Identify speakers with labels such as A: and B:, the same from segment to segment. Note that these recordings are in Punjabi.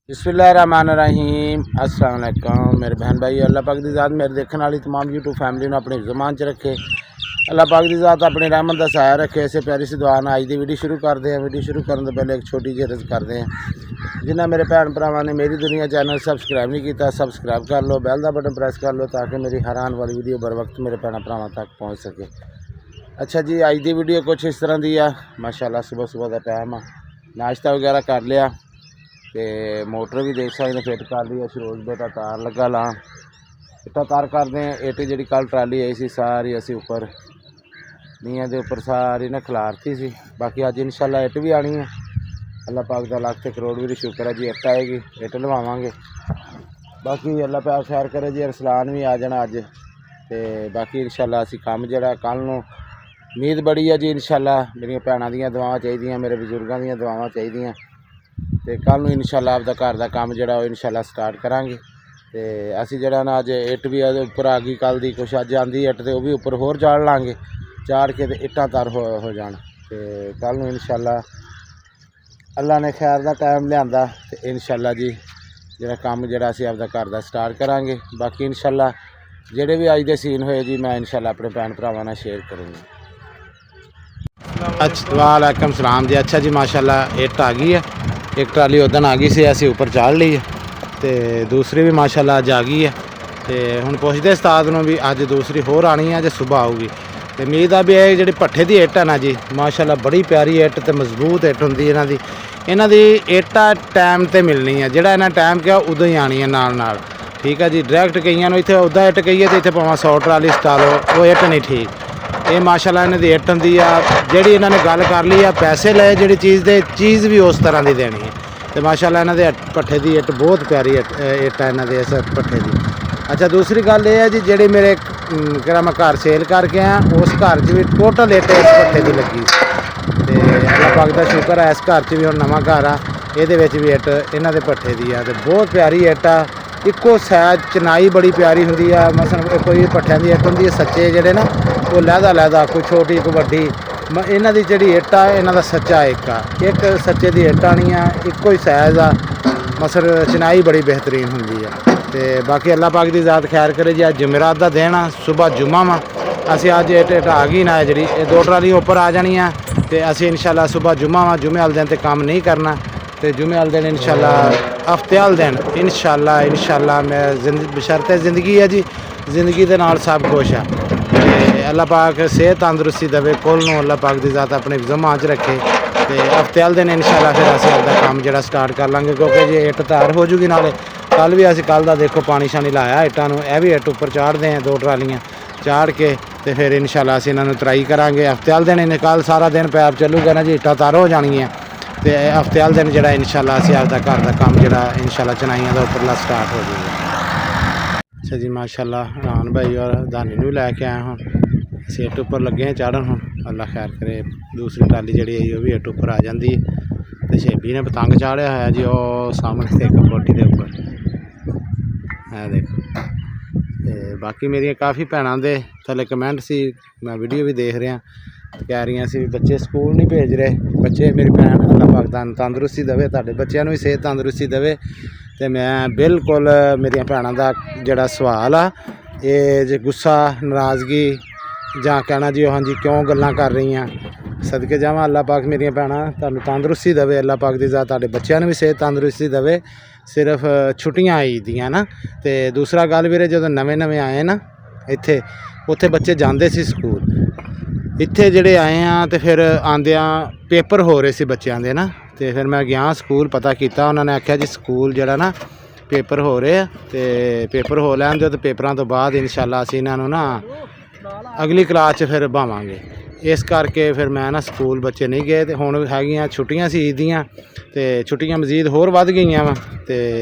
A: बिस्मिल्लाहिर्रहमानिर्रहीम अस्सलाम वालेकुम मेरे बहन भाई। अल्लाह पाक दी ज़ात मेरे देखने वाली तमाम यूट्यूब फैमिली ने अपनी ज़मान च रखे। अल्लाह पाक दी ज़ात अपनी रहमत का साया रखे। इसे प्यारी सी दुआ ना अज दी वीडियो शुरू करते हैं। वीडियो शुरू करने तो पहले एक छोटी जी अर्ज़ करते हैं, जिन्हें मेरे भैन भरावां ने मेरी दुनिया चैनल सबसक्राइब नहीं किया सबसक्राइब कर लो, बैल का बटन प्रेस कर लो ताकि मेरी हर आने वाली वीडियो बर वक्त मेरे भैन भरावां तक पहुँच सके। अच्छा जी, अज दी वीडियो कुछ इस तरह की है। माशाल्लाह सुबह सुबह का टाइम है, नाश्ता वगैरह कर लिया ते मोटर भी देख सकते फिट कर ली है। शरोज बेटा तार लगा ला इट्टा तार करते हैं। इट जी कल ट्राली आई सी सारी असी उपर नीया के उपर सारी ना खिलारती सी। बाकी अज इंशाल्लाह इट भी आनी है। अल्लाह पाक का लाख करोड़ भी शुक्र है जी, इट आएगी इट लवावांगे। बाकी अल्लाह पाक खैर करे जी, अरसलान भी आ जाना अज। तो बाकी इंशाल्लाह असी काम जड़ा कल नूं उम्मीद बड़ी है जी। इंशाल्लाह मेरिया भैनों दी दुआवां चाहिए, मेरे बजुर्गों दी दुआवां चाहिए। तो कल नूं इंशाल्लाह आपदा घर का काम जड़ा इंशाल्लाह स्टार्ट करांगे। तो असी जड़ा ना अज इट भी उपर आ गई, कल दी कुछ अज आंदी इट तो भी उपर होर चाड़ लाँगे, चाड़ के तो इट्टां तर हो जाण। तो कल नूं इंशाल्लाह अल्लाह ने खैर का टाइम लिआंदा तो इंशाल्लाह जी जड़ा काम जड़ा असी आपदा घर का स्टार्ट करांगे। बाकी इंशाल्लाह जेडे भी अज दे सीन होए जी मैं इंशाल्लाह अपने भैन भरावां नाल शेयर करूँगा। अच्छा वालेकुम सलाम जी। अच्छा जी माशाल्लाह इट आ गई है, एक ट्राली उदन आ गई सी, असी उपर चाड़ ली है। तो दूसरी भी माशाल्लाह अज आ गई है। तो हुण पुछदे उस्ताद नूं भी अज दूसरी होर आनी है, अज सुबह आऊगी। तो उम्मीद आ भी है जी भट्ठे की इट है ना जी, माशाल्लाह बड़ी प्यारी इट तो मजबूत इट होंदी इन्हां दी इट टाइम ते मिलनी है। जिहड़ा इन्हां टाइम क्या उदों ही आनी है नाल। ठीक है जी, डायरैक्ट कईयां नूं इत्थे उदा इट कहीए तो इत्थे भावें 100 ट्राली सटा लो, वो इट नहीं ठीक। ये माशाल्लाह इन्हां दी इट होंदी आ, जिहड़ी इन्हां ने गल कर ली आ पैसे ले जिहड़ी चीज़ दे चीज़ भी उस तरह की देनी है। तो माशाल्लाह इन्हां दे भट्ठे की इट बहुत प्यारी इट है इन्हां दे इस भट्ठे की। अच्छा दूसरी गल ये है जी, जिहड़ी मेरे क्या मैं घर सेल करके आया उस घर च भी टोटल इट इस भट्ठे की लगी। तो अल्लाह पाक दा शुक्र है इस घर च भी हुण नवां घर आ, इहदे विच भी इट इन्हां दे भट्ठे की आ। तो बहुत प्यारी इट आ, इक्को सैज चनाई बड़ी प्यारी होंदी आ। मसलन कोई भट्ठियां की इट होंदी है सच्चे जिहड़े ना वो लैदा कोई छोटी कोई वड्डी, इन्हां दी जिहड़ी इट आ इन्हां दा सच्चा एक सच्चे दी इट आनी आ, इक्को ही सैज आ। मसलन चनाई बड़ी बेहतरीन होंदी है। तो बाकी अल्लाह पाक की ज़ात खैर करे जी। अज जुमेरात का दिन आ, सुबह जुम्मा वा असी अज इट आ गई ना जी, दो ट्राली उपर आ जानी है। तो असी इंशाल्लाह सुबह जुम्मा वा, जुम्मे वाले दिन तो काम नहीं करना। तो जुम्मे वाले दिन इंशाल्लाह हफ्ते वाले दिन इंशाल्लाह मैं बशर्ते ज़िंदगी है जी, ज़िंदगी के नाल सब कुछ है। अल्लाह पाक सेहत तंदुरुस्ती देवे, कुल नूं अल्लाह पाक की ज़ात अपने ज़मा च रखे। तो हफ्ते वाले दिन इंशाल्लाह फिर असीं आपदा काम जड़ा स्टार्ट कर लांगे, क्योंकि जी इट तैयार हो जूगी। नाले कल भी असीं कल दा देखो पानी शानी लाया इटां नूं, यह भी इट उपर चाढ़ते हैं, 2 ट्रालियां चाड़ के तो फिर इंशाल्लाह असीं इन्हां नूं तराई करांगे। हफ्ते वाले दिन इन्हें कल सारा दिन पैप चलूगा ना जी, इट्टां तैयार हो जाणगियां। तो हफ्ते वाले दिन जड़ा इंशाल्लाह असीं आपदा घर का काम जड़ा इंशाल्लाह चनाइयां दा उपरला स्टार्ट हो जाएगा। अच्छा जी माशाल्लाह रान भाई और धानी नूं लैके आए हुण असीं इट उपर लगे हैं चाढ़न। हुण अल्लाह खैर करे दूसरी ट्राली जी आई भी इट उपर आ जाती है। तो शेबी ने पतंग चाढ़िया है जी, वो सामने एक कोठी के उपर है देखो। तो बाकी मेरिया काफ़ी भैनों के थले कमेंट सी, मैं वीडियो भी देख रहा, कह रही सी बच्चे स्कूल नहीं भेज रहे। बच्चे मेरी भैन अल्लाह पाक तंदुरुस्ती देवे, तुहाडे बच्चों भी सेहत तंदुरुस्ती देवे। तो मैं बिल्कुल मेरिया भैनों का जोड़ा सवाल आ ये जो गुस्सा नाराज़गी जां कहना जी हाँ जी क्यों गल्लां कर रही हैं, सदके जावां अल्लाह पाक मेरिया भैनां तुहानूं तंदुरुस्ती देवे। अल्लाह पाक दी ज़ात तुहाडे बच्चों भी सेहत तंदुरुस्ती देवे। सिर्फ छुट्टियां आई दियां ना। तो दूसरा गल वीरे जो नवे नवे आए ना इत्थे, उत्थे बच्चे जाते सी स्कूल, इत्थे जेड़े आए हैं तो फिर आंदियां पेपर हो रहे सी बच्चों के ना। तो फिर मैं गया स्कूल पता किया, उन्होंने आख्या जी स्कूल जड़ा ना पेपर हो रहे हैं, तो पेपर हो लैन दो, तो पेपरों तो बाद इंशाल्लाह असीं इन्हां नूं ना अगली क्लास फिर भावांगे। इस करके फिर मैं ना स्कूल बच्चे नहीं गए। तो हुण हैगियां छुट्टियां सी ईद दियां, तो छुट्टियां मजीद होर वध गईयां वा, तो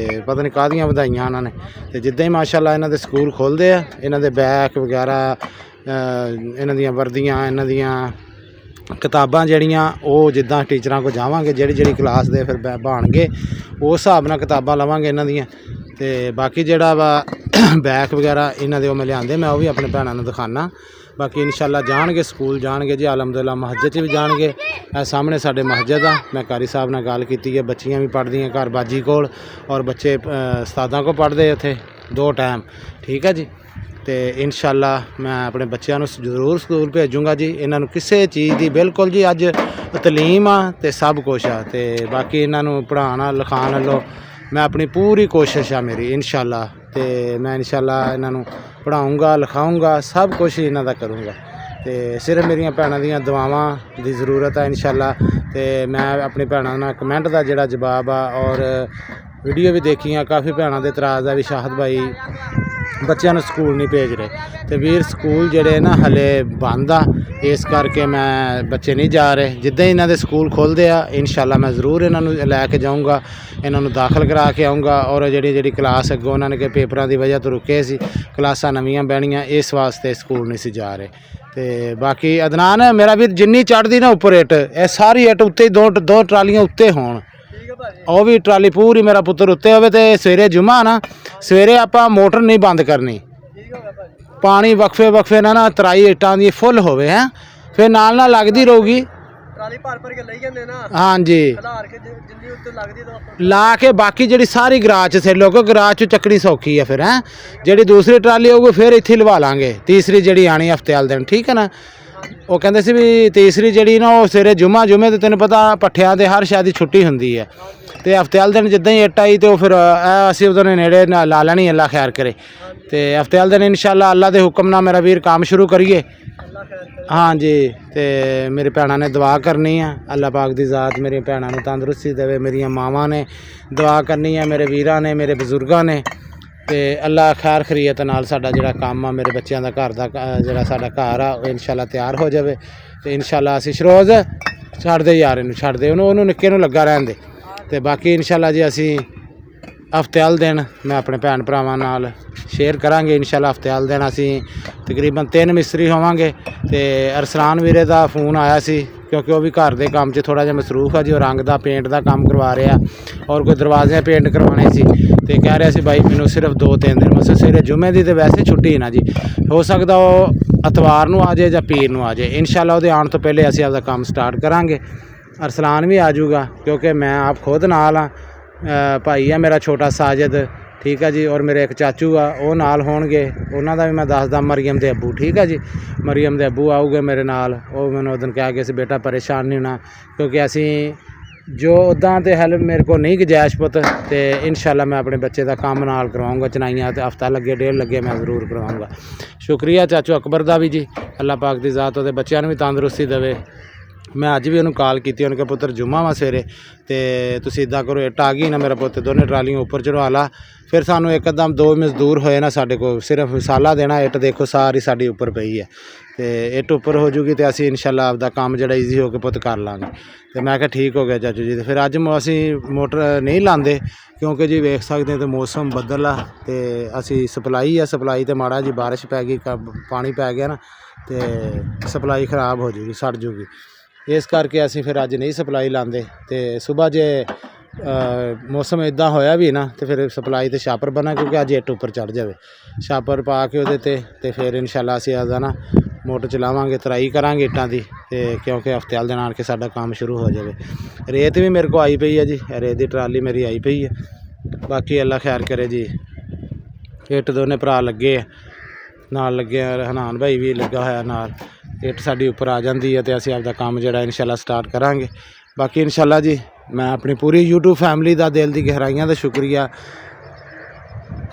A: पता नहीं काहदियां वधाइयां उन्होंने। तो जिद्दां ही माशाल्लाह इन्हां दे स्कूल खुलदे आ, इन्हां दे बैग वगैरह इन्हां दियां वर्दियां इन्हां दियां किताबां जड़ियां वो जिद्दां टीचरां को जावांगे जिहड़ी क्लास दे फिर बाणगे उस हिसाब नाल किताबां लवांगे इन्हां दियां। तो बाकी जिहड़ा वा बैग वगैरह इन्हां दे मैं लिआंदे, मैं वो भी अपने भैनां नूं दिखाना। ਬਾਕੀ ਇਨਸ਼ਾਅੱਲਾ ਜਾਣਗੇ ਸਕੂਲ ਜਾਣਗੇ ਜੀ ਅਲਹਮਦੁਲਿਲਾ ਮਸਜਿਦ 'ਚ ਵੀ ਜਾਣਗੇ। ਇਹ ਸਾਹਮਣੇ ਸਾਡੇ ਮਸਜਿਦ ਆ, ਮੈਂ ਕਾਰੀ ਸਾਹਿਬ ਨਾਲ ਗੱਲ ਕੀਤੀ ਹੈ, ਬੱਚੀਆਂ ਵੀ ਪੜ੍ਹਦੀਆਂ ਘਰ ਬਾਜੀ ਕੋਲ ਔਰ ਬੱਚੇ ਉਸਤਾਦਾਂ ਕੋਲ ਪੜ੍ਹਦੇ ਇੱਥੇ 2 ਟਾਈਮ। ਠੀਕ ਹੈ ਜੀ। ਤੇ ਇਨਸ਼ਾਅੱਲਾ ਮੈਂ ਆਪਣੇ ਬੱਚਿਆਂ ਨੂੰ ਜ਼ਰੂਰ ਸਕੂਲ ਭੇਜੂੰਗਾ ਜੀ। ਇਹਨਾਂ ਨੂੰ ਕਿਸੇ ਚੀਜ਼ ਦੀ ਬਿਲਕੁਲ ਜੀ ਅੱਜ ਤਲੀਮ ਆ ਤੇ ਸਭ ਕੁਛ ਆ, ਤੇ ਬਾਕੀ ਇਹਨਾਂ ਨੂੰ ਪੜ੍ਹਾਉਣਾ ਲਿਖਾਉਣ ਵੱਲੋਂ ਮੈਂ ਆਪਣੀ ਪੂਰੀ ਕੋਸ਼ਿਸ਼ ਆ ਮੇਰੀ ਇਨਸ਼ਾਅੱਲਾ। ਤੇ ਮੈਂ ਇਨਸ਼ਾਅੱਲਾ ਇਹਨਾਂ ਨੂੰ ਪੜ੍ਹਾਊਂਗਾ ਲਿਖਾਊਂਗਾ ਸਭ ਕੁਛ ਇਹਨਾਂ ਦਾ ਕਰੂੰਗਾ। ਤੇ ਸਿਰਫ ਮੇਰੀਆਂ ਭੈਣਾਂ ਦੀਆਂ ਦੁਆਵਾਂ ਦੀ ਜ਼ਰੂਰਤ ਹੈ ਇਨਸ਼ਾਅੱਲਾ। ਤੇ ਮੈਂ ਆਪਣੀ ਭੈਣਾਂ ਨਾਲ ਕਮੈਂਟ ਦਾ ਜਿਹੜਾ ਜਵਾਬ ਆ ਔਰ ਵੀਡੀਓ ਵੀ ਦੇਖੀਆਂ, ਕਾਫੀ ਭੈਣਾਂ ਦੇ ਇਤਰਾਜ਼ ਆ ਵੀ ਸ਼ਾਹਦ ਭਾਈ ਬੱਚਿਆਂ ਨੂੰ ਸਕੂਲ ਨਹੀਂ ਭੇਜ ਰਹੇ। ਤੇ ਵੀਰ ਸਕੂਲ ਜਿਹੜੇ ਨਾ ਹਲੇ ਬੰਦ ਆ, ਇਸ ਕਰਕੇ ਮੈਂ ਬੱਚੇ ਨਹੀਂ ਜਾ ਰਹੇ। ਜਿੱਦਾਂ ਹੀ ਇਹਨਾਂ ਦੇ ਸਕੂਲ ਖੁੱਲ੍ਹਦੇ ਆ ਇਨਸ਼ਾਅੱਲਾ ਮੈਂ ਜ਼ਰੂਰ ਇਹਨਾਂ ਨੂੰ ਲੈ ਕੇ ਜਾਊਂਗਾ, ਇਹਨਾਂ ਨੂੰ ਦਾਖਲ ਕਰਾ ਕੇ ਆਊਂਗਾ। ਔਰ ਜਿਹੜੀ ਕਲਾਸ ਅੱਗੋਂ ਉਹਨਾਂ ਨੇ ਕਿ ਪੇਪਰਾਂ ਦੀ ਵਜ੍ਹਾ ਤੋਂ ਰੁਕੇ ਸੀ, ਕਲਾਸਾਂ ਨਵੀਆਂ ਬਹਿਣੀਆਂ, ਇਸ ਵਾਸਤੇ ਸਕੂਲ ਨਹੀਂ ਸੀ ਜਾ ਰਹੇ। ਤੇ ਬਾਕੀ ਅਦਨਾਨ ਮੇਰਾ ਵੀਰ ਜਿੰਨੀ ਚੜ੍ਹਦੀ ਨਾ ਉੱਪਰ ਇੱਟ, ਇਹ ਸਾਰੀ ਇੱਟ ਉੱਤੇ ਹੀ ਦੋ ਟਰਾਲੀਆਂ ਉੱਤੇ ਹੋਣ, ਉਹ ਵੀ ਟਰਾਲੀ ਪੂਰੀ ਮੇਰਾ ਪੁੱਤਰ ਉੱਤੇ ਹੋਵੇ। ਤੇ ਸਵੇਰੇ ਜੁਮਾ ਨਾ, ਸਵੇਰੇ ਆਪਾਂ ਮੋਟਰ ਨਹੀਂ ਬੰਦ ਕਰਨੀ, ਪਾਣੀ ਵਕਫੇ ਨਾ ਤਰਾਈ ਇੱਟਾਂ ਦੀ ਫੁੱਲ ਹੋਵੇ ਹੈ, ਫਿਰ ਨਾਲ ਲੱਗਦੀ ਰਹੂਗੀ ਟਰਾਲੀ ਭਰ ਕੇ ਲਈ ਜਾਂਦੇ ਨਾ। ਹਾਂਜੀ ਖਲਾਰ ਕੇ ਜਿੰਨੀ ਉੱਤੇ ਲੱਗਦੀ ਤਾਂ ਲਾ ਕੇ ਬਾਕੀ ਜਿਹੜੀ ਸਾਰੀ ਗਰਾਜ ਸੇ ਲੋਕੋ ਗਰਾਜ ਚ ਚੱਕਣੀ ਸੌਖੀ ਹੈ ਫਿਰ ਹੈ। ਜਿਹੜੀ ਦੂਸਰੀ ਟਰਾਲੀ ਹੋਊਗੀ ਫਿਰ ਇੱਥੇ ਲਵਾ ਲਾਂਗੇ, ਤੀਸਰੀ ਜਿਹੜੀ ਆਣੀ ਹਫਤੇ ਵਾਲੇ ਦਿਨ। ਠੀਕ ਹੈ ਨਾ। ਉਹ ਕਹਿੰਦੇ ਸੀ ਵੀ ਤੀਸਰੀ ਜਿਹੜੀ ਨਾ ਉਹ ਸਵੇਰੇ ਜੁਮੇ ਤੇ ਤੈਨੂੰ ਪਤਾ ਪੱਠਿਆਂ ਦੇ ਹਰ ਸ਼ਾਇਦ ਛੁੱਟੀ ਹੁੰਦੀ ਹੈ, ਤੇ ਹਫਤੇ ਵਾਲੇ ਦਿਨ ਜਿੱਦਾਂ ਹੀ ਇੱਟ ਆਈ ਤੇ ਉਹ ਫਿਰ ਅਸੀਂ ਉਹਦੇ ਨੇੜੇ ਲਾ ਲੈਣੀ, ਅੱਲਾ ਖੈਰ ਕਰੇ। ਤੇ ਹਫਤੇ ਵਾਲੇ ਦਿਨ ਇਨਸ਼ਾਅੱਲਾ ਅੱਲਾ ਦੇ ਹੁਕਮ ਨਾਲ ਮੇਰਾ ਵੀਰ ਕੰਮ ਸ਼ੁਰੂ ਕਰੀਏ। ਹਾਂਜੀ। ਤੇ ਮੇਰੇ ਭੈਣਾਂ ਨੇ ਦੁਆ ਕਰਨੀ ਆ, ਅੱਲਾ ਪਾਕ ਦੀ ਜ਼ਾਤ ਮੇਰੀਆਂ ਭੈਣਾਂ ਨੂੰ ਤੰਦਰੁਸਤੀ ਦੇਵੇ, ਮੇਰੀਆਂ ਮਾਵਾਂ ਨੇ ਦੁਆ ਕਰਨੀ ਆ, ਮੇਰੇ ਵੀਰਾਂ ਨੇ, ਮੇਰੇ ਬਜ਼ੁਰਗਾਂ ਨੇ। ਤੇ ਅੱਲਾ ਖੈਰ ਖਰੀਅਤ ਨਾਲ ਸਾਡਾ ਜਿਹੜਾ ਕੰਮ ਆ, ਮੇਰੇ ਬੱਚਿਆਂ ਦਾ ਘਰ ਦਾ ਜਿਹੜਾ ਸਾਡਾ ਘਰ ਆ ਉਹ ਇਨਸ਼ਾਅੱਲਾ ਤਿਆਰ ਹੋ ਜਾਵੇ। ਤੇ ਇਨਸ਼ਾਅੱਲਾ ਅਸੀਂ ਸ਼ਰੋਜ਼ ਛੱਡਦੇ ਯਾਰ ਇਹਨੂੰ ਛੱਡਦੇ ਉਹਨੂੰ ਨਿੱਕੇ ਨੂੰ ਲੱਗਾ ਰਹਿਣ ਦੇ। ਤੇ ਬਾਕੀ ਇਨਸ਼ਾਅੱਲਾ ਜੀ ਅਸੀਂ ਹਫਤੇ ਵਾਲੇ ਦਿਨ ਮੈਂ ਆਪਣੇ ਭੈਣ ਭਰਾਵਾਂ ਨਾਲ ਸ਼ੇਅਰ ਕਰਾਂਗੇ ਇਨਸ਼ਾਅੱਲਾ। ਹਫਤੇ ਵਾਲੇ ਦਿਨ ਅਸੀਂ ਤਕਰੀਬਨ 3 ਮਿਸਤਰੀ ਹੋਵਾਂਗੇ। ਤੇ ਅਰਸਲਾਨ ਵੀਰੇ ਦਾ ਫੋਨ ਆਇਆ ਸੀ, ਕਿਉਂਕਿ ਉਹ ਵੀ ਘਰ ਦੇ ਕੰਮ 'ਚ ਥੋੜ੍ਹਾ ਜਿਹਾ ਮਸਰੂਫ ਆ ਜੀ। ਉਹ ਰੰਗ ਦਾ ਪੇਂਟ ਦਾ ਕੰਮ ਕਰਵਾ ਰਿਹਾ ਔਰ ਕੋਈ ਦਰਵਾਜ਼ੇ ਪੇਂਟ ਕਰਵਾਉਣੇ ਸੀ, ਤੇ ਕਹਿ ਰਿਹਾ ਸੀ ਭਾਈ ਮੈਨੂੰ ਸਿਰਫ 2-3 ਦਿਨ ਮਸੇ। ਸਵੇਰੇ ਜੁਮੇ ਦੀ ਤਾਂ ਵੈਸੇ ਛੁੱਟੀ ਨਾ ਜੀ, ਹੋ ਸਕਦਾ ਉਹ ਐਤਵਾਰ ਨੂੰ ਆ ਜਾਏ ਜਾਂ ਪੀਰ ਨੂੰ ਆ ਜਾਏ। ਇਨਸ਼ਾਅੱਲਾ ਉਹਦੇ ਆਉਣ ਤੋਂ ਪਹਿਲੇ ਅਸੀਂ ਆਪਦਾ ਕੰਮ ਸਟਾਰਟ ਕਰਾਂਗੇ। ਅਰਸਲਾਨ ਵੀ ਆ ਜਾਊਗਾ ਕਿਉਂਕਿ ਮੈਂ ਆਪ ਖੁਦ ਨਾਲ ਆ, ਭਾਈ ਆ ਮੇਰਾ ਛੋਟਾ ਸਾਜਦ। ਠੀਕ ਆ ਜੀ। ਔਰ ਮੇਰੇ ਇੱਕ ਚਾਚੂ ਆ ਉਹ ਨਾਲ ਹੋਣਗੇ, ਉਹਨਾਂ ਦਾ ਵੀ ਮੈਂ ਦੱਸਦਾ, ਮਰੀਮ ਦੇ ਅੱਬੂ। ਠੀਕ ਆ ਜੀ। ਮਰੀਮ ਦੇ ਅੱਬੂ ਆਊਗੇ ਮੇਰੇ ਨਾਲ। ਉਹ ਮੈਨੂੰ ਉਦੋਂ ਕਹਿ ਗਏ ਸੀ ਬੇਟਾ ਪਰੇਸ਼ਾਨ ਨਹੀਂ ਹੋਣਾ, ਕਿਉਂਕਿ ਅਸੀਂ ਜੋ ਉੱਦਾਂ ਤੇ ਹੈਲਪ ਮੇਰੇ ਕੋਲ ਨਹੀਂ ਗੁੰਜਾਇਸ਼ ਪੁੱਤ। ਤੇ ਇਨਸ਼ਾਅੱਲਾ ਮੈਂ ਆਪਣੇ ਬੱਚੇ ਦਾ ਕੰਮ ਨਾਲ ਕਰਵਾਊਂਗਾ, ਚਨਾਈਆਂ ਤੇ ਹਫਤਾ ਲੱਗੇ 1.5 ਲੱਗੇ ਮੈਂ ਜ਼ਰੂਰ ਕਰਵਾਊਂਗਾ। ਸ਼ੁਕਰੀਆ ਚਾਚੂ ਅਕਬਰ ਦਾ ਵੀ ਜੀ, ਅੱਲਾ ਪਾਕ ਦੀ ਜ਼ਾਤ ਉਹਦੇ ਬੱਚਿਆਂ ਨੂੰ ਵੀ ਤੰਦਰੁਸਤੀ ਦੇਵੇ। ਮੈਂ ਅੱਜ ਵੀ ਉਹਨੂੰ ਕਾਲ ਕੀਤੀ, ਉਹਨੇ ਕਿਹਾ ਪੁੱਤਰ ਜੁਮਾ ਵਾ ਸਵੇਰੇ, ਤੇ ਤੁਸੀਂ ਇੱਦਾਂ ਕਰੋ ਇੱਟ ਆ ਗਈ ਨਾ ਮੇਰਾ ਪੁੱਤ, ਦੋਨੇ ਟਰਾਲੀਆਂ ਉੱਪਰ ਚੜਵਾ ਲਾ। ਫਿਰ ਸਾਨੂੰ ਇੱਕਦਮ 2 ਮਜ਼ਦੂਰ ਹੋਏ ਨਾ ਸਾਡੇ ਕੋਲ, ਸਿਰਫ ਮਸਾਲਾ ਦੇਣਾ। ਇੱਟ ਦੇਖੋ ਸਾਰੀ ਸਾਡੀ ਉੱਪਰ ਪਈ ਹੈ, ਤੇ ਇੱਟ ਉੱਪਰ ਹੋ ਜੂਗੀ ਤੇ ਅਸੀਂ ਇਨਸ਼ਾਅੱਲਾ ਆਪਦਾ ਕੰਮ ਜਿਹੜਾ ਈਜ਼ੀ ਹੋ ਕੇ ਪੁੱਤ ਕਰ ਲਾਂਗੇ। ਤੇ ਮੈਂ ਕਿਹਾ ਠੀਕ ਹੋ ਗਿਆ ਚਾਚੂ ਜੀ। ਤੇ ਫਿਰ ਅੱਜ ਅਸੀਂ ਮੋਟਰ ਨਹੀਂ ਲਾਉਂਦੇ ਕਿਉਂਕਿ ਜੀ ਵੇਖ ਸਕਦੇ ਤੇ ਮੌਸਮ ਬੱਦਲ ਆ, ਤੇ ਅਸੀਂ ਸਪਲਾਈ ਤੇ ਮਾੜਾ ਜੀ ਬਾਰਿਸ਼ ਪੈ ਗਈ, ਪਾਣੀ ਪੈ ਗਿਆ ਨਾ, ਤੇ ਸਪਲਾਈ ਖ਼ਰਾਬ ਹੋ ਜੂਗੀ, ਸੜ ਜੂਗੀ। ਇਸ ਕਰਕੇ ਅਸੀਂ ਫਿਰ ਅੱਜ ਨਹੀਂ ਸਪਲਾਈ ਲਾਉਂਦੇ। ਤੇ ਸਵੇਰ ਜੇ ਮੌਸਮ ਇੱਦਾਂ ਹੋਇਆ ਵੀ ਨਾ ਤੇ ਫਿਰ ਸਪਲਾਈ ਤੇ ਛਾਪਰ ਬਣਾ, ਕਿਉਂਕਿ ਅੱਜ ਇੱਟ ਉੱਪਰ ਚੜ੍ਹ ਜਾਵੇ, ਛਾਪਰ ਪਾ ਕੇ ਉਹਦੇ ਤੇ ਫਿਰ ਇਨਸ਼ਾਅੱਲਾ ਅਸੀਂ ਆਦਾ ਨਾ ਮੋਟਰ ਚਲਾਵਾਂਗੇ, ਤਰਾਈ ਕਰਾਂਗੇ ਇੱਟਾਂ ਦੀ। ਤੇ ਕਿਉਂਕਿ ਹਫਤੇ ਵਾਲੇ ਦਿਨ ਆਣ ਕੇ ਸਾਡਾ ਕੰਮ ਸ਼ੁਰੂ ਹੋ ਜਾਵੇ। ਰੇਤ ਵੀ ਮੇਰੇ ਕੋਲ ਆਈ ਪਈ ਹੈ ਜੀ, ਰੇਤ ਦੀ ਟਰਾਲੀ ਮੇਰੀ ਆਈ ਪਈ ਹੈ। ਬਾਕੀ ਅੱਲਾ ਖੈਰ ਕਰੇ ਜੀ। ਇੱਟ ਦੋਨੇ ਭਰਾ ਲੱਗੇ ਆ, ਨਾਲ ਲੱਗੇ ਹਨਾਨ ਭਾਈ ਵੀ ਲੱਗਾ ਹੋਇਆ ਨਾਲ। ਇੱਟ ਸਾਡੀ ਉੱਪਰ ਆ ਜਾਂਦੀ ਹੈ ਤੇ ਅਸੀਂ ਆਪਦਾ ਕੰਮ ਜਿਹੜਾ ਇਨਸ਼ਾਅੱਲਾ ਸਟਾਰਟ ਕਰਾਂਗੇ। ਬਾਕੀ ਇਨਸ਼ਾਅੱਲਾ ਜੀ ਮੈਂ ਆਪਣੀ ਪੂਰੀ YouTube ਫੈਮਿਲੀ ਦਾ ਦਿਲ ਦੀ ਗਹਿਰਾਈਆਂ ਦਾ ਸ਼ੁਕਰੀਆ।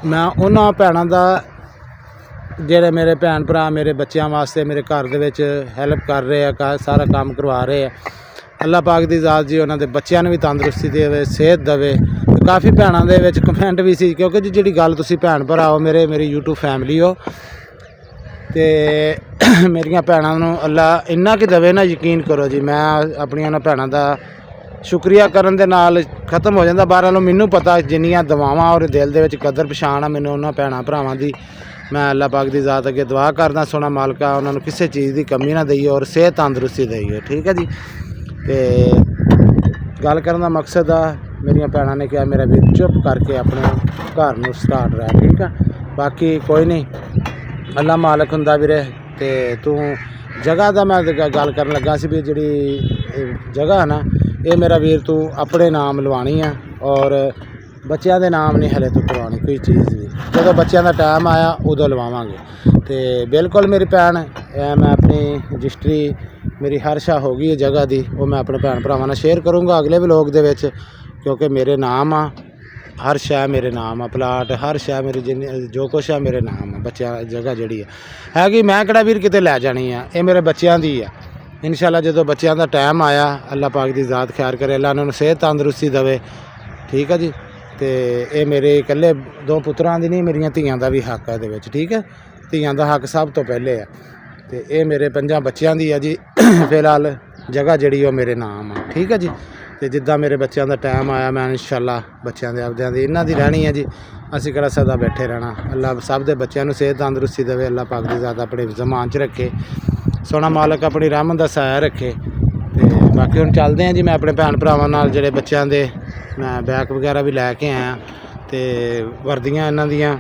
A: ਮੈਂ ਉਹਨਾਂ ਭੈਣਾਂ ਦਾ ਜਿਹੜੇ ਮੇਰੇ ਭੈਣ ਭਰਾ ਮੇਰੇ ਬੱਚਿਆਂ ਵਾਸਤੇ ਮੇਰੇ ਘਰ ਦੇ ਵਿੱਚ ਹੈਲਪ ਕਰ ਰਹੇ ਆ, ਸਾਰਾ ਕੰਮ ਕਰਵਾ ਰਹੇ ਆ। ਅੱਲਾ ਪਾਕ ਦੀ ਜ਼ਾਤ ਜੀ ਉਹਨਾਂ ਦੇ ਬੱਚਿਆਂ ਨੂੰ ਵੀ ਤੰਦਰੁਸਤੀ ਦੇਵੇ, ਸਿਹਤ ਦੇਵੇ। ਕਾਫੀ ਭੈਣਾਂ ਦੇ ਵਿੱਚ ਕਮੈਂਟ ਵੀ ਸੀ, ਕਿਉਂਕਿ ਜੀ ਜਿਹੜੀ ਗੱਲ ਤੁਸੀਂ ਭੈਣ ਭਰਾ ਹੋ ਮੇਰੀ YouTube ਫੈਮਿਲੀ ਹੋ, ਤੇ ਮੇਰੀਆਂ ਭੈਣਾਂ ਨੂੰ ਅੱਲਾ ਇੰਨਾ ਕਿ ਦੇਵੇ ਨਾ, ਯਕੀਨ ਕਰੋ ਜੀ ਮੈਂ ਆਪਣੀਆਂ ਉਹਨਾਂ ਭੈਣਾਂ ਦਾ ਸ਼ੁਕਰੀਆ ਕਰਨ ਦੇ ਨਾਲ ਖ਼ਤਮ ਹੋ ਜਾਂਦਾ। ਬਾਹਰੋਂ ਮੈਨੂੰ ਪਤਾ ਜਿੰਨੀਆਂ ਦੁਆਵਾਂ ਔਰ ਦਿਲ ਦੇ ਵਿੱਚ ਕਦਰ ਪਛਾਣ ਆ ਮੈਨੂੰ ਉਹਨਾਂ ਭੈਣਾਂ ਭਰਾਵਾਂ ਦੀ। ਮੈਂ ਅੱਲਾ ਪਾਕ ਦੀ ਜ਼ਾਤ ਅੱਗੇ ਦੁਆ ਕਰਦਾ, ਸੋਹਣਾ ਮਾਲਕਾ ਉਹਨਾਂ ਨੂੰ ਕਿਸੇ ਚੀਜ਼ ਦੀ ਕਮੀ ਨਾ ਦੇਈਏ ਔਰ ਸਿਹਤ ਤੰਦਰੁਸਤੀ ਦੇਈਏ। ਠੀਕ ਹੈ ਜੀ। ਤੇ ਗੱਲ ਕਰਨ ਦਾ ਮਕਸਦ ਆ, ਮੇਰੀਆਂ ਭੈਣਾਂ ਨੇ ਕਿਹਾ ਮੇਰਾ ਵੀਰ ਚੁੱਪ ਕਰਕੇ ਆਪਣੇ ਘਰ ਨੂੰ ਸਟਾਰਟ ਰਹਿ। ਠੀਕ ਆ। ਬਾਕੀ ਕੋਈ ਨਹੀਂ, ਅੱਲਾ ਮਾਲਕ ਹੁੰਦਾ ਵੀਰੇ, ਤੇ ਤੂੰ ਜਗ੍ਹਾ ਦਾ ਮੈਂ ਗੱਲ ਕਰਨ ਲੱਗਾ ਸੀ ਵੀ ਜਿਹੜੀ ਜਗ੍ਹਾ ਨਾ ਇਹ ਮੇਰਾ ਵੀਰ ਤੂੰ ਆਪਣੇ ਨਾਮ ਲਵਾਉਣੀ ਆ ਔਰ ਬੱਚਿਆਂ ਦੇ ਨਾਮ ਨਹੀਂ ਹਲੇ ਤੂੰ ਕਰਵਾਉਣੀ ਕੋਈ ਚੀਜ਼ ਵੀ। ਜਦੋਂ ਬੱਚਿਆਂ ਦਾ ਟਾਈਮ ਆਇਆ ਉਦੋਂ ਲਵਾਵਾਂਗੇ। ਤੇ ਬਿਲਕੁਲ ਮੇਰੀ ਭੈਣ ਮੈਂ ਆਪਣੀ ਰਜਿਸਟਰੀ ਮੇਰੀ ਹਰ ਸ਼ਾ ਹੋ ਗਈ ਹੈ ਜਗ੍ਹਾ ਦੀ, ਉਹ ਮੈਂ ਆਪਣੇ ਭੈਣ ਭਰਾਵਾਂ ਨਾਲ ਸ਼ੇਅਰ ਕਰੂੰਗਾ ਅਗਲੇ ਵਲੋਗ ਦੇ ਵਿੱਚ, ਕਿਉਂਕਿ ਮੇਰੇ ਨਾਮ ਆ ਹਰ ਸ਼ੈ ਮੇਰੇ ਨਾਮ ਆ, ਪਲਾਟ ਹਰ ਸ਼ੈ ਮੇਰੀ ਜਿੰਨੀ ਜੋ ਕੁਛ ਆ ਮੇਰੇ ਨਾਮ ਆ। ਬੱਚਿਆਂ ਜਗ੍ਹਾ ਜਿਹੜੀ ਹੈਗੀ ਮੈਂ ਕਿਹੜਾ ਵੀਰ ਕਿਤੇ ਲੈ ਜਾਣੀ ਆ, ਇਹ ਮੇਰੇ ਬੱਚਿਆਂ ਦੀ ਆ। ਇਨਸ਼ਾਅੱਲਾ ਜਦੋਂ ਬੱਚਿਆਂ ਦਾ ਟਾਈਮ ਆਇਆ ਅੱਲਾਹ ਪਾਕ ਦੀ ਜ਼ਾਤ ਖਿਆਲ ਕਰੇ, ਅੱਲਾਹ ਉਹਨਾਂ ਨੂੰ ਸਿਹਤ ਤੰਦਰੁਸਤੀ ਦੇਵੇ। ਠੀਕ ਹੈ ਜੀ। ਤੇ ਇਹ ਮੇਰੇ ਇਕੱਲੇ 2 ਪੁੱਤਰਾਂ ਦੀ ਨਹੀਂ, ਮੇਰੀਆਂ ਧੀਆਂ ਦਾ ਵੀ ਹੱਕ ਹੈ ਇਹਦੇ ਵਿੱਚ। ਠੀਕ ਹੈ, ਧੀਆਂ ਦਾ ਹੱਕ ਸਭ ਤੋਂ ਪਹਿਲੇ ਆ। ਤੇ ਇਹ ਮੇਰੇ 5 ਬੱਚਿਆਂ ਦੀ ਆ ਜੀ। ਫਿਲਹਾਲ ਜਗ੍ਹਾ ਜਿਹੜੀ ਉਹ ਮੇਰੇ ਨਾਮ ਆ। ਠੀਕ ਹੈ ਜੀ। ਤੇ ਜਿੱਦਾਂ ਮੇਰੇ ਬੱਚਿਆਂ ਦਾ ਟਾਈਮ ਆਇਆ ਮੈਂ ਇਨਸ਼ਾਅੱਲਾ ਬੱਚਿਆਂ ਦੇ ਆਪਦਿਆਂ ਦੀ ਇਹਨਾਂ ਦੀ ਰਹਿਣੀ ਹੈ ਜੀ। ਅਸੀਂ ਕਿਹੜਾ ਸਦਾ ਬੈਠੇ ਰਹਿਣਾ। ਅੱਲਾਹ ਸਭ ਦੇ ਬੱਚਿਆਂ ਨੂੰ ਸਿਹਤ ਤੰਦਰੁਸਤੀ ਦੇਵੇ, ਅੱਲਾਹ ਪਾਕ ਦੀ ਜ਼ਾਤ ਆਪਣੇ ਜ਼ਮਾਨ 'ਚ ਰੱਖੇ, ਸੋਹਣਾ ਮਾਲਕ ਆਪਣੀ ਰਹਿਮਤ ਦਾ ਸਾਇਆ ਰੱਖੇ। ਤੇ ਬਾਕੀ ਹੁਣ ਚੱਲਦੇ ਹਾਂ ਜੀ। ਮੈਂ ਆਪਣੇ ਭੈਣ ਭਰਾਵਾਂ ਨਾਲ ਜਿਹੜੇ ਬੱਚਿਆਂ ਦੇ ਮੈਂ ਬੈਗ ਵਗੈਰਾ ਵੀ ਲੈ ਕੇ ਆਇਆ ਤੇ ਵਰਦੀਆਂ ਇਹਨਾਂ ਦੀਆਂ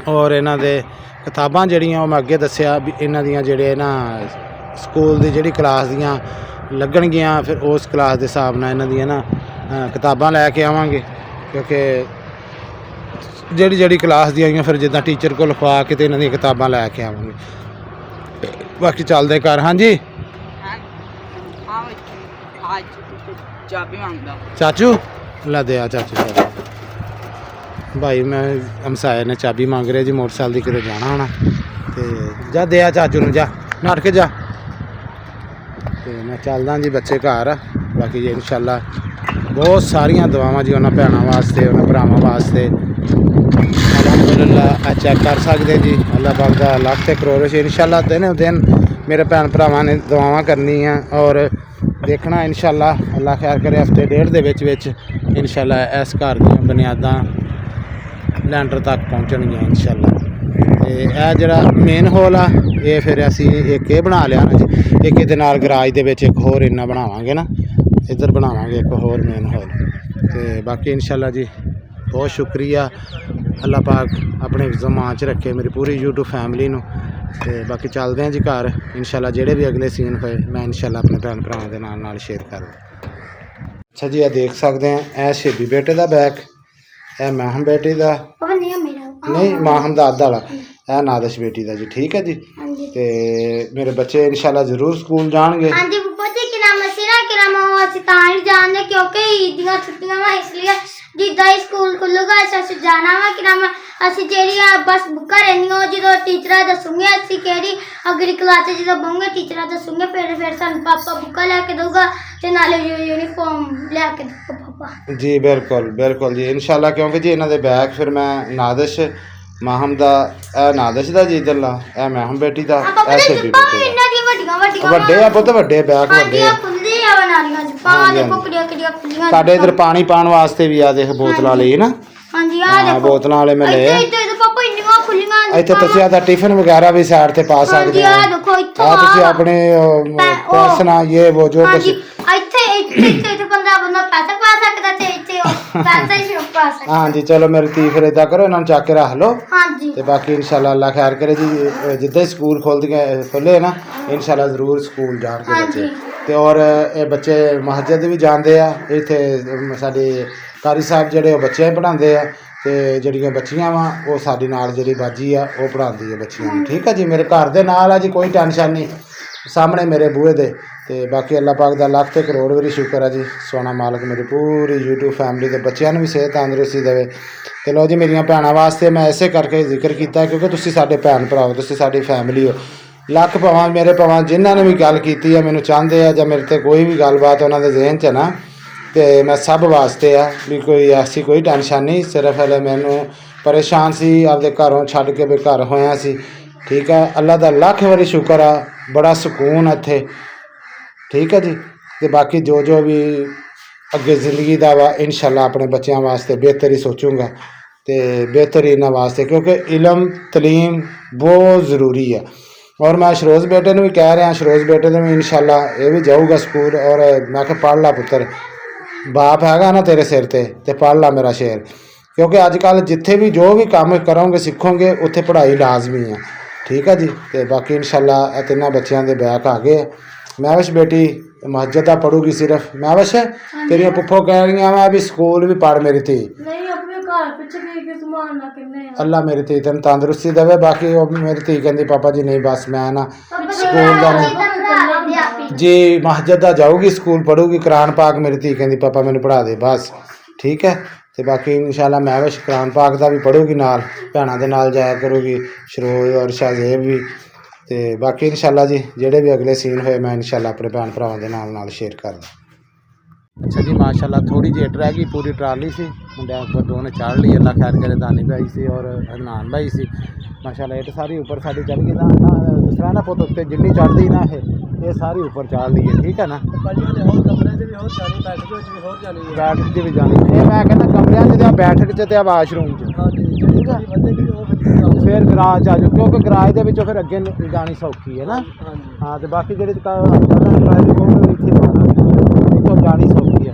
A: ਔਰ ਇਹਨਾਂ ਦੇ ਕਿਤਾਬਾਂ ਜਿਹੜੀਆਂ ਉਹ ਮੈਂ ਅੱਗੇ ਦੱਸਿਆ ਵੀ ਇਹਨਾਂ ਦੀਆਂ ਜਿਹੜੇ ਨਾ ਸਕੂਲ ਦੀ ਜਿਹੜੀ ਕਲਾਸ ਦੀਆਂ ਲੱਗਣਗੀਆਂ, ਫਿਰ ਉਸ ਕਲਾਸ ਦੇ ਹਿਸਾਬ ਨਾਲ ਇਹਨਾਂ ਦੀਆਂ ਨਾ ਕਿਤਾਬਾਂ ਲੈ ਕੇ ਆਵਾਂਗੇ, ਕਿਉਂਕਿ ਜਿਹੜੀ ਕਲਾਸ ਦੀਆਂ ਆਈਆਂ ਫਿਰ ਜਿੱਦਾਂ ਟੀਚਰ ਕੋਲ ਲਿਖਵਾ ਕੇ ਤੇ ਇਹਨਾਂ ਦੀਆਂ ਕਿਤਾਬਾਂ ਲੈ ਕੇ ਆਵਾਂਗੇ। ਬਾਕੀ ਚੱਲਦੇ ਘਰ। ਹਾਂਜੀ ਚਾਚੂ ਲਾ ਦੇ ਆ ਚਾਚੂ ਭਾਈ ਮੈਂ ਹਮਸਾਏ ਨੇ ਚਾਬੀ ਮੰਗ ਰਿਹਾ ਜੀ ਮੋਟਰਸਾਈਕਲ ਦੀ, ਕਿਤੇ ਜਾਣਾ ਹੋਣਾ ਤੇ ਜਾ ਦੇ ਆ ਚਾਚੂ ਨੂੰ, ਜਾ ਨੱਠ ਕੇ ਜਾ। ਤੇ ਮੈਂ ਚੱਲਦਾ ਜੀ ਬੱਚੇ ਘਰ ਆ। ਬਾਕੀ ਜੀ ਇਨਸ਼ਾਅੱਲਾ ਬਹੁਤ ਸਾਰੀਆਂ ਦੁਆਵਾਂ ਜੀ ਉਹਨਾਂ ਭੈਣਾਂ ਵਾਸਤੇ, ਉਹਨਾਂ ਭਰਾਵਾਂ ਵਾਸਤੇ। ਅਲਹਮਦੁਲਿਲਾ ਚੈੱਕ ਕਰ ਸਕਦੇ ਜੀ। ਅੱਲਾਹ ਪਾਕ ਦਾ ਲੱਖ ਤੇ ਕਰੋੜ ਸ਼ੁਕਰ। ਇਨਸ਼ਾਅੱਲਾ ਦਿਨ ਮੇਰੇ ਭੈਣ ਭਰਾਵਾਂ ਨੇ ਦੁਆਵਾਂ ਕਰਨੀਆਂ ਔਰ ਦੇਖਣਾ ਇਨਸ਼ਾਅੱਲਾ ਅੱਲਾਹ ਖੈਰ ਕਰੇ ਹਫ਼ਤੇ ਡੇਢ ਦੇ ਵਿੱਚ ਇਨਸ਼ਾਅੱਲਾ ਇਸ ਘਰ ਦੀਆਂ ਬੁਨਿਆਦਾਂ ਲੈਂਟਰ ਤੱਕ ਪਹੁੰਚਣਗੀਆਂ ਇਨਸ਼ਾਅੱਲਾ। ਤੇ ਇਹ ਜਿਹੜਾ ਮੇਨ ਹਾਲ ਆ ਇਹ ਫਿਰ ਅਸੀਂ ਇੱਕ ਇਹ ਬਣਾ ਲਿਆ ਨਾ ਜੀ, ਇੱਕ ਇਹਦੇ ਨਾਲ ਗਰਾਜ ਦੇ ਵਿੱਚ ਇੱਕ ਹੋਰ ਇੰਨਾ ਬਣਾਵਾਂਗੇ ਨਾ, ਇੱਧਰ ਬਣਾਵਾਂਗੇ ਇੱਕ ਹੋਰ ਮੇਨ ਹਾਲ। ਤੇ ਬਾਕੀ ਇਨਸ਼ਾਅੱਲਾ ਜੀ ਬਹੁਤ ਸ਼ੁਕਰੀਆ, ਅੱਲਾਹ ਪਾਕ ਆਪਣੇ ਜ਼ਮਾਨ 'ਚ ਰੱਖੇ ਮੇਰੀ ਪੂਰੀ YouTube ਫੈਮਿਲੀ ਨੂੰ। ਤੇ ਬਾਕੀ ਚੱਲਦੇ ਹਾਂ ਜੀ ਘਰ ਇਨਸ਼ਾਅੱਲਾ। ਜਿਹੜੇ ਵੀ ਅਗਲੇ ਸੀਨ ਹੋਏ ਮੈਂ ਇਨਸ਼ਾਅੱਲਾ ਆਪਣੇ ਭੈਣ ਭਰਾਵਾਂ ਦੇ ਨਾਲ ਸ਼ੇਅਰ ਕਰਾਂਗਾ। ਅੱਛਾ ਜੀ, ਇਹ ਦੇਖ ਸਕਦੇ ਆ ਇਹ ਸ਼ੇਬੀ ਬੇਟੇ ਦਾ ਬੈਗ, ਇਹ ਮਾਹਮ ਬੇਟੀ ਦਾ ਨਹੀਂ ਮਾਹਮ ਦਾ ਅੱਧ ਵਾਲਾ, ਇਹ ਨਾਦਸ਼ ਬੇਟੀ ਦਾ ਜੀ। ਠੀਕ ਹੈ ਜੀ। ਤੇ ਮੇਰੇ ਬੱਚੇ ਇਨਸ਼ਾਅੱਲਾ ਜ਼ਰੂਰ ਸਕੂਲ ਜਾਣਗੇ।
B: ਹਾਂਜੀ ਬੁੱਪਾ ਜੀ ਕਿ ਨਾਮ ਅਸੀਂ ਤਾਂ ਹੀ ਜਾਣਦੇ ਕਿਉਂਕਿ ਈਦ ਦੀਆਂ ਛੁੱਟੀਆਂ ਵਾ, ਇਸ ਲਈ ਜਿੱਦਾਂ ਹੀ ਸਕੂਲ ਖੁੱਲੂਗਾ ਅਸੀਂ ਜਾਣਾ ਵਾ ਕਿ ਨਾਮ ਅਸੀਂ ਜਿਹੜੀਆਂ ਬਸ ਬੁੱਕਾਂ ਰਹਿੰਦੀਆਂ ਜਦੋਂ ਟੀਚਰਾਂ ਦੱਸੂਗੇ ਅਸੀਂ ਕਿਹੜੀ ਅਗਲੀ ਕਲਾਸ 'ਚ ਜਦੋਂ ਬਹੂਗੇ ਟੀਚਰਾਂ ਦੱਸੂਗੇ ਫਿਰ ਸਾਨੂੰ ਪਾਪਾ ਬੁੱਕਾਂ ਲੈ ਕੇ ਦਊਗਾ ਤੇ ਨਾਲੇ ਯੂਨੀਫਾਰਮ ਲੈ ਕੇ ਦਊਗਾ ਪਾਪਾ
A: ਜੀ। ਬਿਲਕੁਲ ਜੀ ਇਨਸ਼ਾਅੱਲਾ, ਕਿਉਂਕਿ ਜੀ ਇਹਨਾਂ ਦੇ ਬੈਗ ਫਿਰ ਮੈਂ ਨਾਦਸ਼ ਮਾਹਮ ਦਾ, ਇਹ ਨਾਦਸ਼ ਦਾ ਜੀ ਇੱਧਰਲਾ, ਇਹ ਮਾਹਮ ਬੇਟੀ ਦਾ, ਇਹ ਸ਼ੇਬੀ ਬੇਟੀ ਦਾ। ਵੱਡੇ ਆ ਪੁੱਤ, ਵੱਡੇ ਬੈਗ ਵੱਡੇ ਆ। ਤੁਹਾਡੇ ਇਧਰ ਪਾਣੀ ਪਾਉਣ ਵਾਸਤੇ ਵੀ ਆ ਦੇਖ ਬੋਤਲਾਂ ਲਈ ਨਾ।
B: ਹਾਂਜੀ
A: ਆ ਬੋਤਲਾਂ ਵਾਲੇ ਮੈਂ ਲਏ
B: ਪਾਪਾ ਇੰਨੀਆਂ ਖੁੱਲੀਆਂ।
A: ਇੱਥੇ ਤੁਸੀਂ ਆਦਾ ਟਿਫਨ ਵਗੈਰਾ ਵੀ ਸਾਈਡ ਤੇ ਪਾ ਸਕਦੇ ਆ। ਆ ਤੁਸੀਂ ਆਪਣੇ ਪਰਸ ਨਾਲ ਇਹ ਉਹ ਜੋ ਕੁਝ
B: ਇੱਥੇ ਬੰਦਾ ਪੈਸਾ ਪਾ ਸਕਦਾ ਤੇ ਇੱਥੇ ਪੈਸਾ ਹੀ ਪਾ ਸਕਦਾ।
A: ਹਾਂਜੀ ਚਲੋ ਮੇਰੀ ਤੀ ਫਿਰ ਏਦਾਂ ਕਰੋ, ਇਹਨਾਂ ਨੂੰ ਚੱਕ ਕੇ ਰੱਖ ਲਓ।
B: ਹਾਂਜੀ
A: ਤੇ ਬਾਕੀ ਇਨਸ਼ਾਅੱਲਾ ਅੱਲਾਹ ਖੈਰ ਕਰੇ ਜੀ। ਜਿੱਦਾਂ ਸਕੂਲ ਖੁੱਲੇ ਨਾ ਇਨਸ਼ਾਅੱਲਾ ਜ਼ਰੂਰ ਸਕੂਲ ਜਾਣਗੇ ਬੱਚੇ। ਤੇ ਔਰ ਇਹ ਬੱਚੇ ਮਸਜਿਦ ਵੀ ਜਾਂਦੇ ਆ। ਇੱਥੇ ਸਾਡੇ ਕਾਰੀ ਸਾਹਿਬ ਜਿਹੜੇ ਉਹ ਬੱਚਿਆਂ ਹੀ ਪੜ੍ਹਾਉਂਦੇ ਆ ਤੇ ਜਿਹੜੀਆਂ ਬੱਚੀਆਂ ਵਾ ਉਹ ਸਾਡੇ ਨਾਲ ਜਿਹੜੀ ਬਾਜੀ ਆ ਉਹ ਪੜ੍ਹਾਉਂਦੀ ਹੈ ਬੱਚੀਆਂ ਨੂੰ। ਠੀਕ ਹੈ ਜੀ। ਮੇਰੇ ਘਰ ਦੇ ਨਾਲ ਆ ਜੀ, ਕੋਈ ਟੈਨਸ਼ਨ ਨਹੀਂ, ਸਾਹਮਣੇ ਮੇਰੇ ਬੂਹੇ ਦੇ। ਤੇ ਬਾਕੀ ਅੱਲਾਹ ਪਾਕ ਦਾ ਲੱਖ ਤੇ ਕਰੋੜ ਵਾਰੀ ਸ਼ੁਕਰ ਹੈ ਜੀ। ਸੋਹਣਾ ਮਾਲਕ ਮੇਰੀ ਪੂਰੀ YouTube ਫੈਮਿਲੀ ਦੇ ਬੱਚਿਆਂ ਨੂੰ ਵੀ ਸਿਹਤ ਤੰਦਰੁਸਤੀ ਦੇਵੇ। ਤੇ ਲਓ ਜੀ ਮੇਰੀਆਂ ਭੈਣਾਂ ਵਾਸਤੇ ਮੈਂ ਇਸੇ ਕਰਕੇ ਜ਼ਿਕਰ ਕੀਤਾ ਕਿਉਂਕਿ ਤੁਸੀਂ ਸਾਡੇ ਭੈਣ ਭਰਾ ਹੋ, ਤੁਸੀਂ ਸਾਡੀ ਫੈਮਿਲੀ ਹੋ। ਲੱਖ ਭਾਵਾਂ ਮੇਰੇ ਭਾਵਾਂ ਜਿਨ੍ਹਾਂ ਨੇ ਵੀ ਗੱਲ ਕੀਤੀ ਆ ਮੈਨੂੰ ਚਾਹੁੰਦੇ ਆ ਜਾਂ ਮੇਰੇ ਤੇ ਕੋਈ ਵੀ ਗੱਲਬਾਤ ਉਹਨਾਂ ਦੇ ਜ਼ਿਹਨ 'ਚ ਨਾ, ਤੇ ਮੈਂ ਸਭ ਵਾਸਤੇ ਆ ਵੀ ਕੋਈ ਐਸੀ ਕੋਈ ਟੈਨਸ਼ਨ ਨਹੀਂ। ਸਿਰਫ ਹਲੇ ਮੈਨੂੰ ਪਰੇਸ਼ਾਨ ਸੀ, ਆਪਦੇ ਘਰੋਂ ਛੱਡ ਕੇ ਬੇਘਰ ਹੋਇਆ ਸੀ। ਠੀਕ ਹੈ, ਅੱਲਾਹ ਦਾ ਲੱਖ ਵਾਰੀ ਸ਼ੁਕਰ ਆ, ਬੜਾ ਸਕੂਨ ਇੱਥੇ। ਠੀਕ ਹੈ ਜੀ। ਤੇ ਬਾਕੀ ਜੋ ਵੀ ਅੱਗੇ ਜ਼ਿੰਦਗੀ ਦਾ ਵਾ ਇਨਸ਼ਾਅੱਲਾ ਆਪਣੇ ਬੱਚਿਆਂ ਵਾਸਤੇ ਬਿਹਤਰ ਹੀ ਸੋਚੂੰਗਾ ਤੇ ਬਿਹਤਰ ਹੀ ਇਹਨਾਂ ਵਾਸਤੇ, ਕਿਉਂਕਿ ਇਲਮ ਤਲੀਮ ਬਹੁਤ ਜ਼ਰੂਰੀ ਆ। ਔਰ ਮੈਂ ਸ਼ਰੋਜ਼ ਬੇਟੇ ਨੂੰ ਵੀ ਕਹਿ ਰਿਹਾ, ਸ਼ਰੋਜ਼ ਬੇਟੇ ਨੂੰ ਵੀ ਇਨਸ਼ਾਅੱਲਾ ਇਹ ਵੀ ਜਾਊਗਾ ਸਕੂਲ। ਔਰ ਮੈਂ ਕਿਹਾ ਪੜ੍ਹ ਲਾ ਪੁੱਤਰ, ਬਾਪ ਹੈਗਾ ਨਾ ਤੇਰੇ ਸਿਰ ਤੇ ਪੜ੍ਹ ਲਾ ਮੇਰਾ ਸ਼ੇਰ, ਕਿਉਂਕਿ ਅੱਜ ਕੱਲ੍ਹ ਜਿੱਥੇ ਵੀ ਜੋ ਵੀ ਕੰਮ ਕਰੋਗੇ ਸਿੱਖੋਗੇ ਉੱਥੇ ਪੜ੍ਹਾਈ ਲਾਜ਼ਮੀ ਆ। ਠੀਕ ਹੈ ਜੀ। ਤੇ ਬਾਕੀ ਇਨਸ਼ਾਅੱਲਾ ਇਹ ਤਿੰਨਾਂ ਬੱਚਿਆਂ ਦੇ ਬੈਗ ਆ ਗਏ। ਮਹਿਵਿਸ਼ ਬੇਟੀ ਮਸਜਿਦ ਦਾ ਪੜੂਗੀ ਸਿਰਫ। ਮਹਿਵਿਸ਼ ਤੇਰੀਆਂ ਪੁੱਫੋ ਕਹਿ ਰਹੀਆਂ ਵਾ ਵੀ ਸਕੂਲ ਵੀ ਪੜ ਮੇਰੀ ਧੀ।
B: ਨਹੀਂ ਆਪਣੇ ਘਰ ਪਿੱਛੇ ਕੀ ਸੰਭਾਲਣਾ ਕਿੰਨੇ ਆ।
A: ਅੱਲਾ ਮੇਰੀ ਧੀ ਤੈਨੂੰ ਤੰਦਰੁਸਤੀ ਦੇਵੇ। ਬਾਕੀ ਉਹ ਮੇਰੀ ਧੀ ਕਹਿੰਦੀ ਪਾਪਾ ਜੀ ਨਹੀਂ ਬਸ ਮੈਂ ਨਾ ਸਕੂਲ ਦਾ ਨਹੀਂ ਜੀ, ਮਸਜਿਦ ਦਾ ਜਾਊਗੀ, ਸਕੂਲ ਪੜੂਗੀ, ਕੁਰਾਨ ਪਾਕ ਮੇਰੀ ਧੀ ਕਹਿੰਦੀ ਪਾਪਾ ਮੈਨੂੰ ਪੜ੍ਹਾ ਦੇ ਬਸ। ਠੀਕ ਹੈ। ਤੇ ਬਾਕੀ ਇਨਸ਼ਾਅੱਲਾ ਮਹਿਵਿਸ਼ ਕੁਰਾਨ ਪਾਕ ਦਾ ਵੀ ਪੜੂਗੀ, ਨਾਲ ਭੈਣਾਂ ਦੇ ਨਾਲ ਜਾਇਆ ਕਰੂਗੀ, ਸ਼ਰੋਜ਼ ਔਰ ਸ਼ਾਹਜ਼ੇਬ ਵੀ। ਤੇ ਬਾਕੀ ਇਨਸ਼ਾਅੱਲਾ ਜੀ ਜਿਹੜੇ ਵੀ ਅਗਲੇ ਸੀਨ ਹੋਏ ਮੈਂ ਇਨਸ਼ਾਅੱਲਾ ਆਪਣੇ ਭੈਣ ਭਰਾਵਾਂ ਦੇ ਨਾਲ ਸ਼ੇਅਰ ਕਰਦਾ। अच्छा जी माशाल्लाह थोड़ी जी इट रह गई, पूरी ट्राली सी मुंडिया ऊपर दो ने चाड़ ली, अल्लाह खैर करे। दानी भाई सी और हरनान भाई सी माशाल्लाह इट सारी ऊपर साड़ी चढ़ गई ना दूसरा ना पुत उत्ते जिन्नी चढ़ती ना ये सारी ऊपर चाड़ ली है। ठीक है ना, बैठक च भी जानी ये मैं कहना कमरिया च बैठक च वाशरूम च। ठीक है, फिर गराज आ जाओ क्योंकि गराज के विचों फिर अगे जानी सौखी है ना। हाँ तो बाकी जी जानी सौखी है,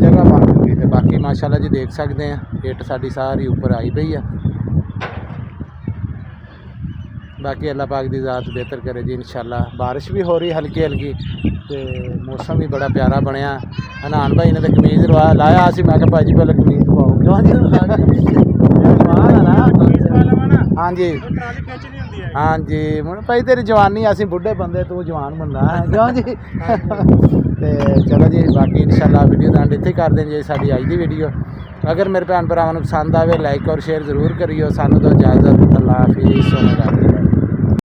A: जगह बन चुकी है। बाकी माशाल्लाह जी देख सकते हैं इट साड़ी सारी ऊपर आई पई है। बाकी अल्लाह पाक की ज़ात बेहतर करे जी इंशाल्लाह। बारिश भी हो रही हल्की हल्की तो मौसम भी बड़ा प्यारा बनया। हनान भाई ने तो कमीज़ लाया सी, मैं कहा भाजी पहले कमीज़ पाओ। हाँ जी हाँ जी मुझे भाई तेरी जवानी असी बुढ़े बंदे तू जवान बंदा है क्यों जी। तो चलो जी बाकी इंशाल्लाह वीडियो का एंड इत्थे कर दें जी साडी अज दी वीडियो। अगर मेरे भैन भरावां नूं पसंद आवे लाइक और शेयर जरूर करियो। सानू तो इजाज़त, अल्लाह हाफिज़।